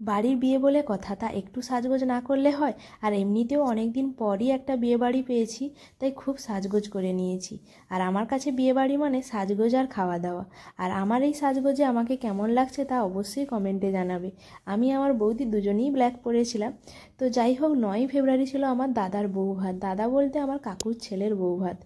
বাড়ির বিয়ে বলে কথা, তা একটু সাজগোজ না করলে হয়? আর এমনিতেও অনেক দিন পরই একটা বিয়ে বাড়ি পেয়েছি, তাই খুব সাজগোজ করে নিয়েছি। আর আমার কাছে বিয়ে বাড়ি মানে সাজগোজ আর খাওয়া দাওয়া। আর আমার এই সাজগোজে আমাকে কেমন লাগছে তা অবশ্যই কমেন্টে জানাবে। আমি আমার বৌদি দুজনেই ব্ল্যাক পরেছিলাম। তো যাই হোক, 9ই ফেব্রুয়ারি ছিল আমার দাদার বৌভাত। দাদা বলতে আমার কাকুর ছেলের বৌভাত।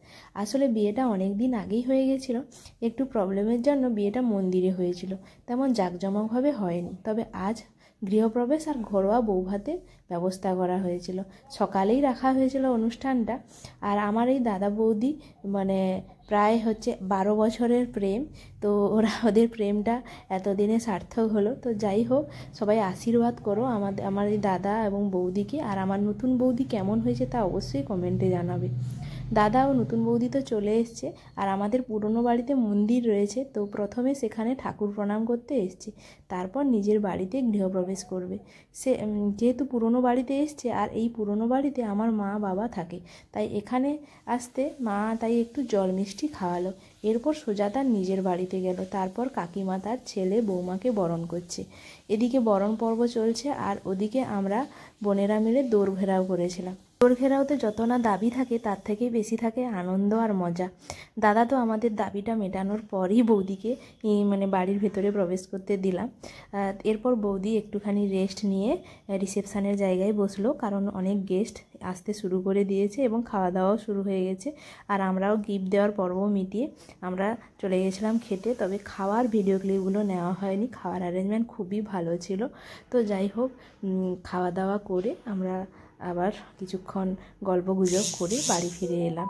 আসলে বিয়েটা অনেক দিন আগেই হয়ে গেছিলো, একটু প্রবলেমের জন্য বিয়েটা মন্দিরে হয়েছিল, তেমন জাঁকজমকভাবে হয়নি। তবে আজ গৃহপ্রবেশ আর ঘরোয়া বৌভাতের ব্যবস্থা করা হয়েছিল। সকালেই রাখা হয়েছিল অনুষ্ঠানটা। আর আমার এই দাদা বৌদি মানে প্রায় 12 বছরের প্রেম, তো ওদের প্রেমটা এতদিনে সার্থক হলো। তো যাই হোক, সবাই আশীর্বাদ করো আমার এই দাদা এবং বৌদিকে। আর আমার নতুন বৌদি কেমন হয়েছে তা অবশ্যই কমেন্টে জানাবে। দাদা ও নতুন বৌদি তো চলে এসছে। আর আমাদের পুরনো বাড়িতে মন্দির রয়েছে, তো প্রথমে সেখানে ঠাকুর প্রণাম করতে এসছে, তারপর নিজের বাড়িতে গৃহপ্রবেশ করবে। যেহেতু পুরনো বাড়িতে এসছে, আর এই পুরনো বাড়িতে আমার মা বাবা থাকে, তাই এখানে আসতে মা তাই একটু জল মিষ্টি খাওয়ালো। এরপর সোজা তার নিজের বাড়িতে গেল। তারপর কাকিমা তার ছেলে বৌমাকে বরণ করছে। এদিকে বরণ পর্ব চলছে, আর ওদিকে আমরা বোনেরা মিলে দৌড় ঘেরাও করেছিলাম। দৌড় ঘেরাওতে যত না দাবি থাকে, তার থেকেই বেশি থাকে আনন্দ আর মজা। দাদা তো আমাদের দাবিটা মেটানোর পরই বৌদিকে মানে বাড়ির ভেতরে প্রবেশ করতে দিলাম। এরপর বৌদি একটুখানি রেস্ট নিয়ে রিসেপশানের জায়গায় বসলো, কারণ অনেক গেস্ট আসতে শুরু করে দিয়েছে এবং খাওয়া দাওয়াও শুরু হয়ে গেছে। আর আমরাও গিফট দেওয়ার পর্ব মিটিয়ে আমরা চলে গেছিলাম খেতে। তবে খাওয়ার ভিডিও ক্লিপগুলো নেওয়া হয়নি, খাওয়ার অ্যারেঞ্জমেন্ট খুবই ভালো ছিল। তো যাই হোক, খাওয়া দাওয়া করে আমরা আবার কিছুক্ষণ গল্পগুজব করে বাড়ি ফিরে এলাম।